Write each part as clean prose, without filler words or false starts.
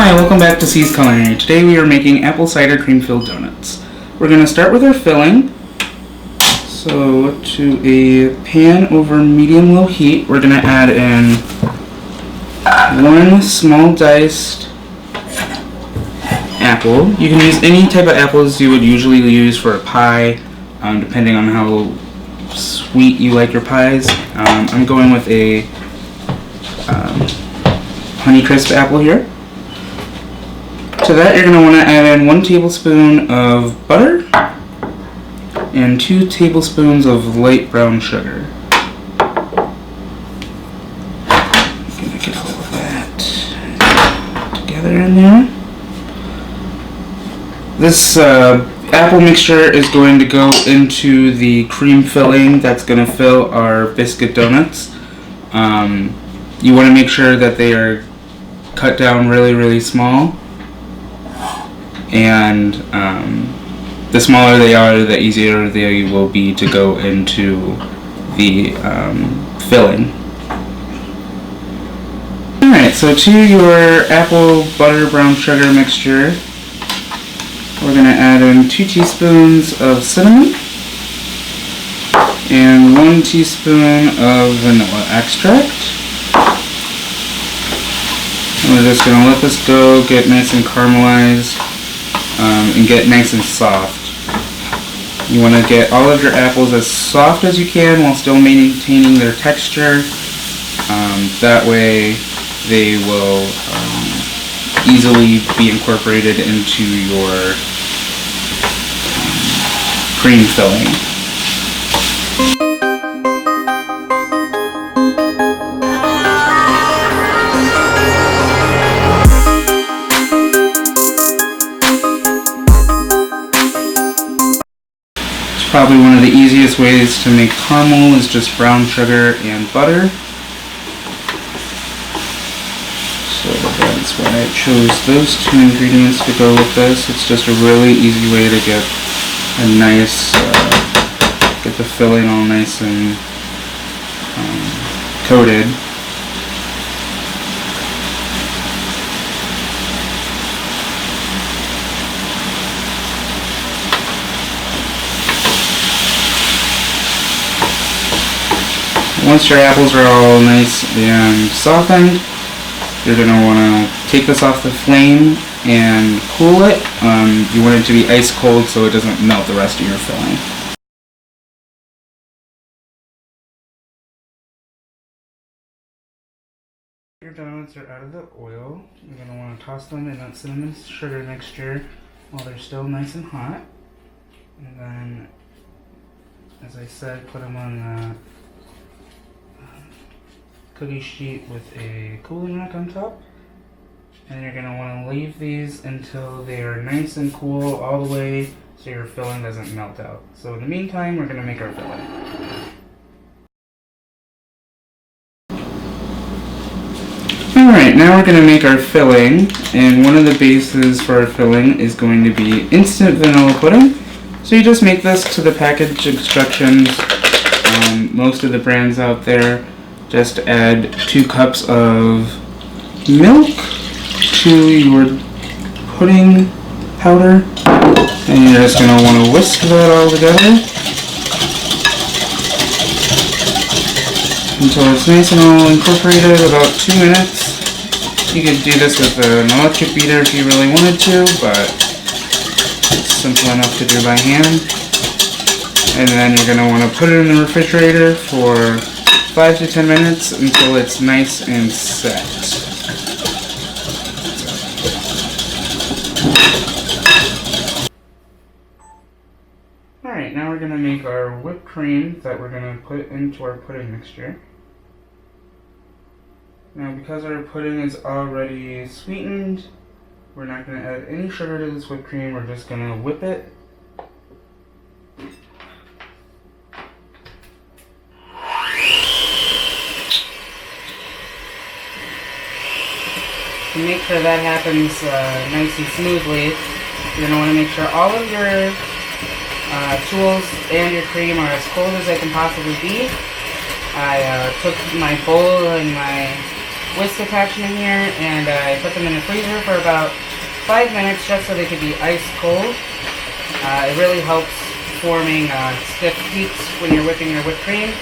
Hi, welcome back to C's Culinary. Today we are making apple cider cream filled donuts. We're going to start with our filling. So to a pan over medium-low heat, we're going to add in one small diced apple. You can use any type of apples you would usually use for a pie, depending on how sweet you like your pies. I'm going with a Honeycrisp apple here. To that, you're going to want to add in 1 tablespoon of butter and 2 tablespoons of light brown sugar. I'm going to get all of that together in there. This apple mixture is going to go into the cream filling that's going to fill our biscuit donuts. You want to make sure that they are cut down really small. And the smaller they are, the easier they will be to go into the filling. Alright, so to your apple butter brown sugar mixture, we're going to add in 2 teaspoons of cinnamon and 1 teaspoon of vanilla extract. And we're just going to let this go, get nice and caramelized. And get nice and soft. You want to get all of your apples as soft as you can while still maintaining their texture. That way they will easily be incorporated into your cream filling. Probably one of the easiest ways to make caramel is just brown sugar and butter. So that's why I chose those 2 ingredients to go with this. It's just a really easy way to get a nice, get the filling all nice and coated. Once your apples are all nice and softened, you're going to want to take this off the flame and cool it. You want it to be ice cold so it doesn't melt the rest of your filling. Your donuts are out of the oil. You're going to want to toss them in that cinnamon sugar mixture while they're still nice and hot. And then, as I said, put them on the cookie sheet with a cooling rack on top, and you're going to want to leave these until they are nice and cool all the way so your filling doesn't melt out. So in the meantime, we're going to make our filling. Alright, now we're going to make our filling, and one of the bases for our filling is going to be instant vanilla pudding. So you just make this to the package instructions. Most of the brands out there just add 2 cups of milk to your pudding powder, and you're just going to want to whisk that all together until it's nice and all incorporated. About 2 minutes. You could do this with an electric beater if you really wanted to, but it's simple enough to do by hand. And then you're going to want to put it in the refrigerator for 5 to 10 minutes until it's nice and set. Alright, now we're going to make our whipped cream that we're going to put into our pudding mixture. Now because our pudding is already sweetened, we're not going to add any sugar to this whipped cream, we're just going to whip it. To make sure that happens nice and smoothly, you're going to want to make sure all of your tools and your cream are as cold as they can possibly be. I took my bowl and my whisk attachment here, and I put them in the freezer for about 5 minutes just so they could be ice cold. It really helps forming stiff peaks when you're whipping your whipped cream.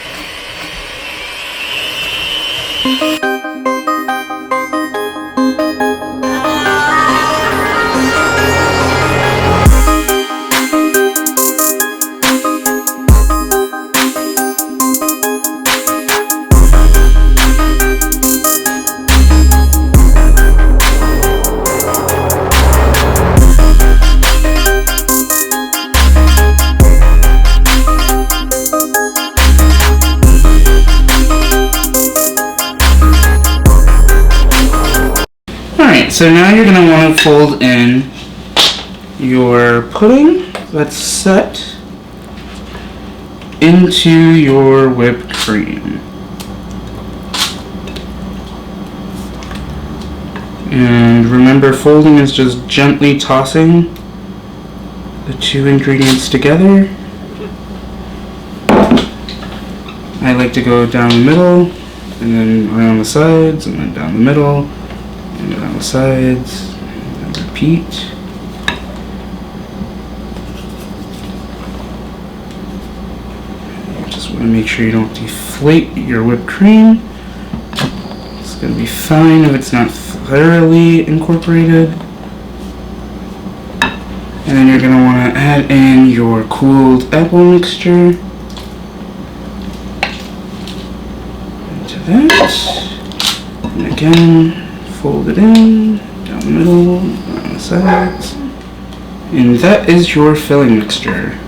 Alright, so now you're going to want to fold in your pudding that's set into your whipped cream. And remember, folding is just gently tossing the two ingredients together. I like to go down the middle, and then around the sides, and then down the middle, and around the sides, and then repeat. You just want to make sure you don't deflate your whipped cream. It's going to be fine if it's not thoroughly incorporated. And then you're going to want to add in your cooled apple mixture into that. And again, fold it in, down the middle, around the sides. And that is your filling mixture.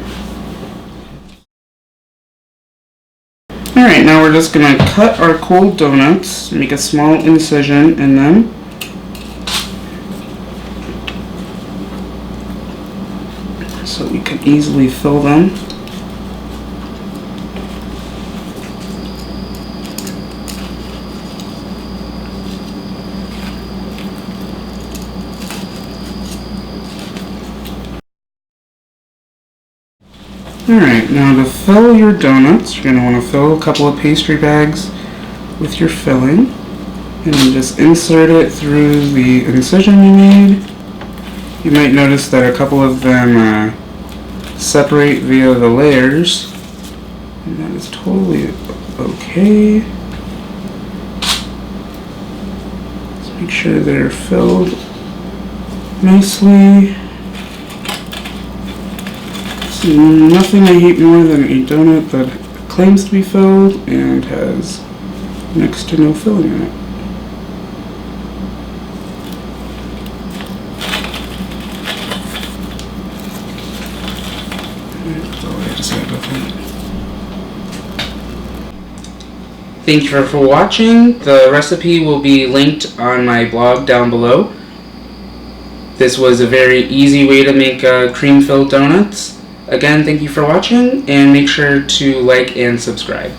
Alright, now we're just going to cut our cold donuts, make a small incision in them. So we can easily fill them. Alright, now to fill your donuts, you're going to want to fill a couple of pastry bags with your filling. And then just insert it through the incision you made. You might notice that a couple of them separate via the layers. And that is totally okay. Let's make sure they're filled nicely. Nothing I hate more than a donut that claims to be filled and has next to no filling in it. That's all I have to say about that. Thank you for watching. The recipe will be linked on my blog down below. This was a very easy way to make cream-filled donuts. Again, thank you for watching, and make sure to like and subscribe.